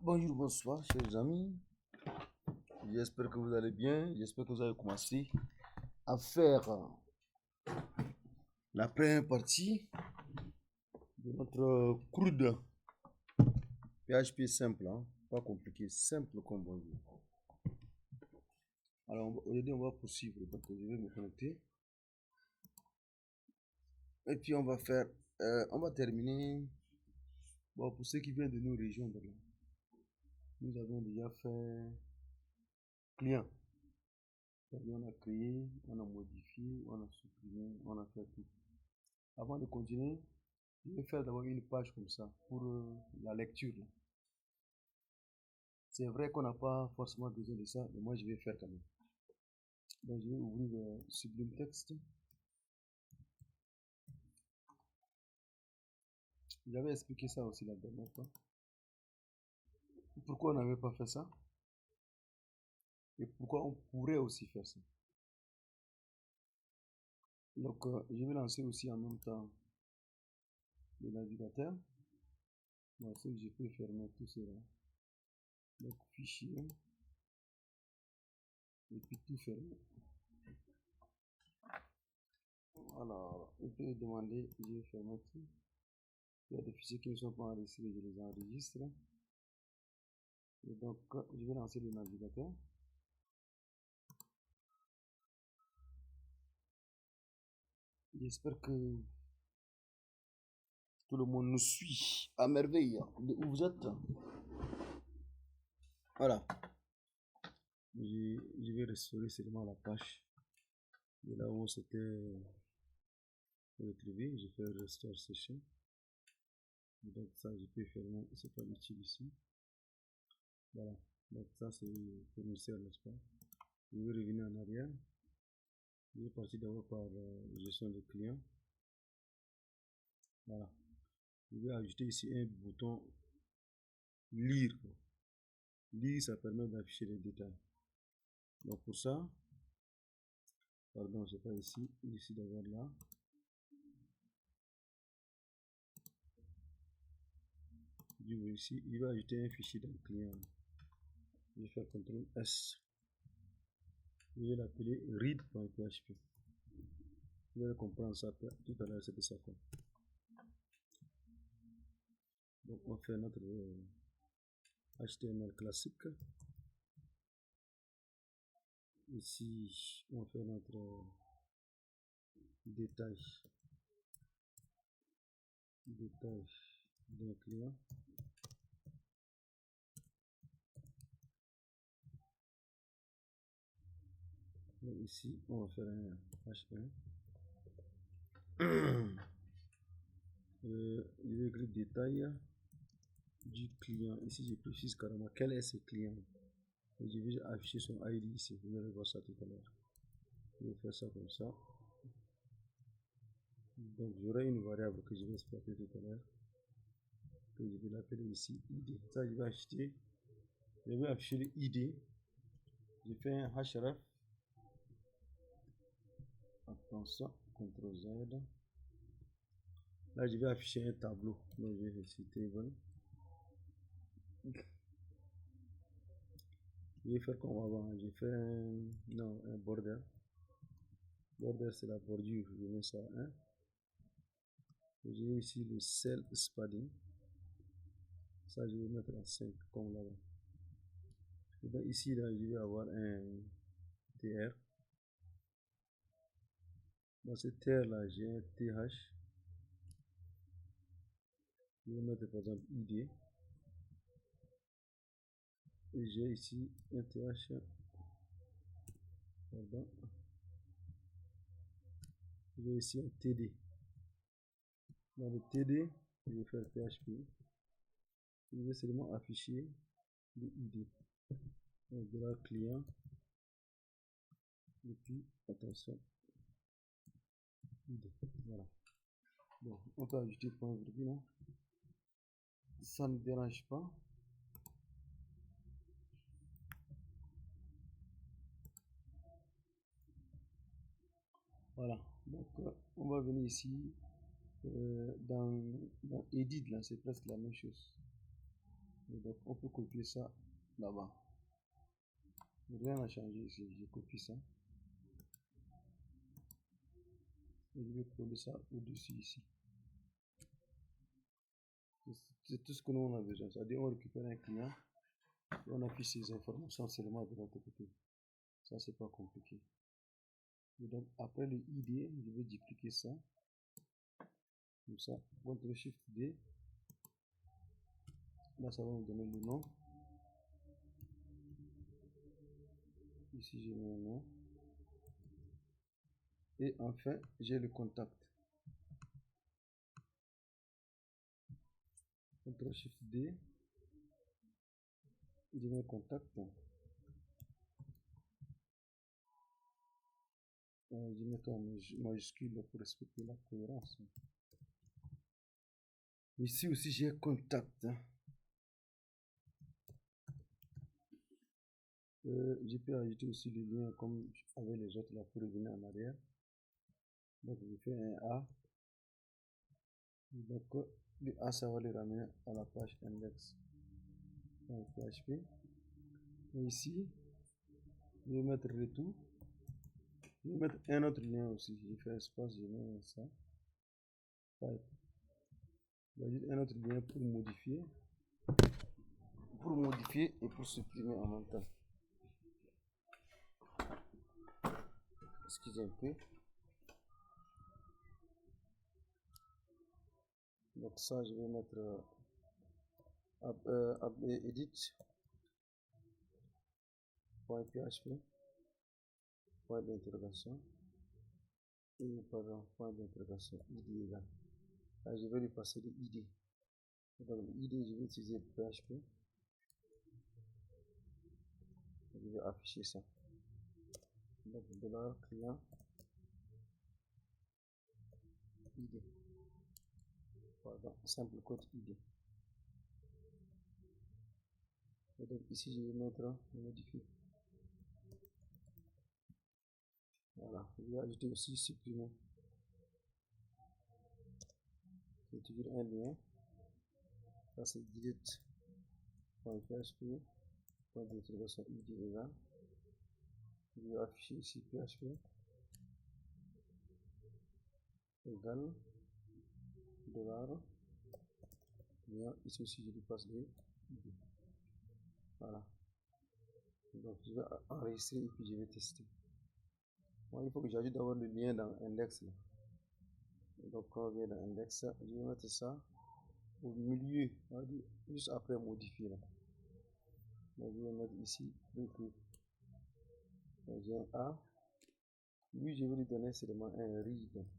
Bonjour, bonsoir, chers amis. J'espère que vous allez bien. J'espère que vous avez commencé à faire la première partie de notre cours de PHP simple, hein. Pas compliqué, simple comme bonjour. Alors, aujourd'hui, on va poursuivre. Donc, je vais me connecter. Et puis, on va terminer. Bon, pour ceux qui viennent de nos régions, là, nous avons déjà fait client. On a créé, on a modifié, on a supprimé, on a fait tout. Avant de continuer, je vais faire d'abord une page comme ça pour la lecture. C'est vrai qu'on n'a pas forcément besoin de ça, mais moi je vais faire quand même. Donc je vais ouvrir Sublime Text. J'avais expliqué ça aussi la dernière fois. Pourquoi on n'avait pas fait ça? Et pourquoi on pourrait aussi faire ça? Donc je vais lancer aussi en même temps le navigateur. Bon, je peux fermer tout cela. Donc fichier. Et puis tout fermer. Alors, on peut demander, je vais fermer tout. Il y a des fichiers qui ne sont pas enregistrés, je les enregistre. Et donc, je vais lancer le navigateur. J'espère que tout le monde nous suit à merveille. Où vous êtes? Voilà. Je vais restaurer seulement la page de là où c'était retrouvé. Je fais restore session. Donc ça, je peux fermer. C'est pas utile ici. Voilà. Donc ça, c'est le fournisseur, n'est-ce pas? Je vais revenir en arrière. Je vais partir d'abord par gestion de clients. Voilà. Je vais ajouter ici un bouton lire. Lire, ça permet d'afficher les détails. Donc pour ça, pardon, c'est pas ici, ici d'abord là. Du coup ici, il va ajouter un fichier dans le client. Je vais faire CTRL S. Je vais l'appeler read.php. Vous allez comprendre ça tout à l'heure, c'est de ça quoi. Donc on fait notre HTML classique. Ici, on fait notre détail d'un client. Et ici, on va faire un H1. Je vais écrire détail du client. Ici, je précise carrément quel est ce client. Et je vais afficher son ID ici. Vous allez voir ça tout à l'heure. Je vais faire ça comme ça. Donc j'aurai une variable que je vais exploiter tout à l'heure. Que je vais l'appeler ici ID. Ça, je vais afficher le ID. Je fais un href. Attention, CTRL Z. Là, je vais afficher un tableau. Donc je vais ici table. Je vais faire comme avant. Je fais un border. Border, c'est la bordure. Je mets ça 1. J'ai ici le cell padding. Ça, je vais mettre à 5 comme là-bas. Et donc ici, là, je vais avoir un TR. Dans ce TR là, j'ai un TH. Je vais mettre par exemple ID. Et j'ai ici un TH. Pardon. J'ai ici un TD. Dans le TD, je vais faire PHP. Je vais seulement afficher le ID. Donc de la client. Et puis, attention. ID. Voilà. Bon, on peut ajouter point virgule. Hein. Ça ne dérange pas. Voilà. Donc, on va venir ici. Dans Edit, là, c'est presque la même chose. Et donc, on peut copier ça là-bas. Rien n'a changé ici. Je copie ça. Et je vais coller ça au-dessus ici. C'est tout ce que nous on a besoin. C'est-à-dire, on récupère un client et on affiche ces informations seulement de l'autre côté. Ça, c'est pas compliqué. Et donc, après le ID, je vais dupliquer ça. Comme ça, CTRL SHIFT D. Là, ça va me donner le nom. Ici, j'ai mon nom. Et enfin, j'ai le contact. CTRL SHIFT D. Je mets contact. Je mets en majuscule pour respecter la cohérence. Ici aussi, j'ai contact. Je peux ajouter aussi le lien comme avec les autres là pour revenir en arrière. Donc, je fais un A. Donc, le A, ça va le ramener à la page index.php. Et ici, je vais mettre retour. Je vais mettre un autre lien aussi. Je fais espace, je mets ça. J'ajoute un autre lien pour modifier et pour supprimer en même temps. Excusez un peu. Donc ça, je vais mettre edit.php, point d'interrogation, et pardon, point d'interrogation, id égal. Là, je vais lui passer le id. Donc l'id, je vais utiliser PHP. Je vais afficher ça. Donc $client id. Pardon, simple code id. Et donc ici, je vais mettre modifier. Voilà, je vais ajouter aussi supprimer. C'est toujours un lien. Ça c'est delete.php, point d'interrogation id égal. Je vais afficher ici PHP égal $. Ici aussi je lui passe les id. Voilà. Donc je vais enregistrer et puis je vais tester. Bon, il faut que j'ajoute d'abord le lien dans index là. Donc quand on vient dans index, je vais mettre ça au milieu, juste après modifier là. Donc je vais mettre ici le truc. J'ai un A. Lui, je vais lui donner seulement un read.php,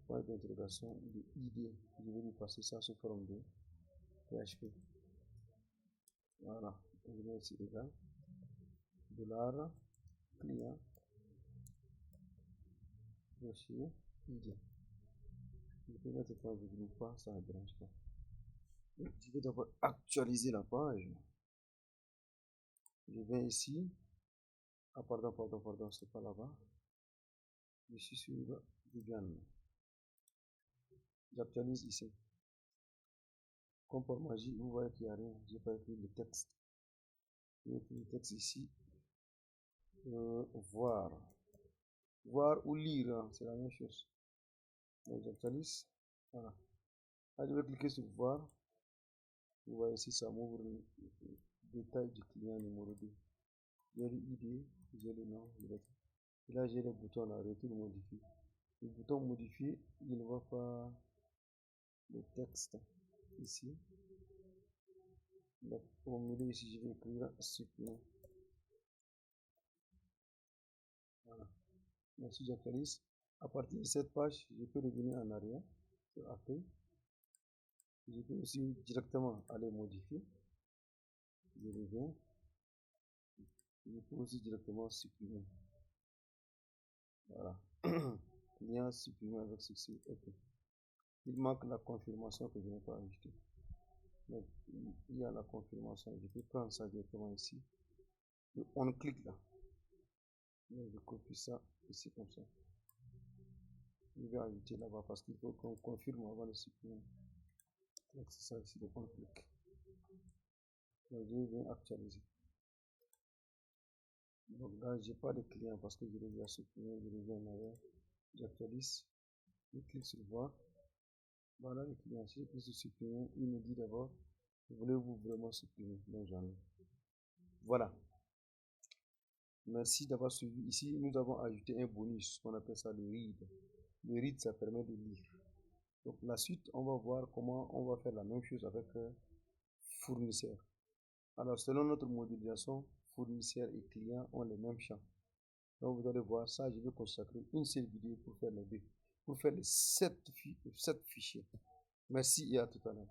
point d'interrogation de id. Je vais lui passer ça sous forme de PHP. Voilà. Je vais ici égal $client dossier id. Je peux mettre point virgule ou pas, ça ne dérange pas. Je vais d'abord actualiser la page. Je vais ici. Ah, pardon, c'est pas là-bas. Je suis sur Vivian. J'actualise ici. Comme par magie, vous voyez qu'il n'y a rien. J'ai pas écrit le texte. Je vais écrire le texte ici. Voir. Voir ou lire, hein, c'est la même chose. Donc j'actualise. Voilà. Là, je vais cliquer sur voir. Vous voyez ici, ça m'ouvre le détail du client numéro 2. J'ai l'ID, j'ai le nom, et là j'ai le bouton là, retour modifié. Le bouton modifié, il ne voit pas le texte ici. Donc, au milieu ici, je vais écrire supprimer. Voilà. Donc si j'actualise, à partir de cette page, je peux revenir en arrière sur Accueil. Je peux aussi directement aller modifier. Je reviens. Je peux aussi directement supprimer. Voilà. Client supprimé avec succès. Ok. Il manque la confirmation que je n'ai pas ajoutée. Donc, il y a la confirmation. Je peux prendre ça directement ici. Et on clique là. Donc, je copie ça ici comme ça. Je vais ajouter là-bas parce qu'il faut qu'on confirme avant de supprimer. Donc, c'est ça ici, on clique. Donc, je viens actualiser. Donc là, j'ai pas de client parce que je l'ai déjà supprimé, je reviens en arrière, j'actualise, je clique sur voir. Voilà le client, si je clique sur supprimer, il me dit d'abord, voulez-vous vraiment supprimer? Donc j'en ai. Voilà. Merci d'avoir suivi. Ici, nous avons ajouté un bonus, on appelle ça le read. Le read, ça permet de lire. Donc la suite, on va voir comment on va faire la même chose avec fournisseur. Alors, selon notre modélisation, fournisseur et client ont les mêmes champs. Donc, vous allez voir ça, je vais consacrer une seule vidéo pour faire les deux, pour faire les 7 fichiers. Merci et à tout à l'heure.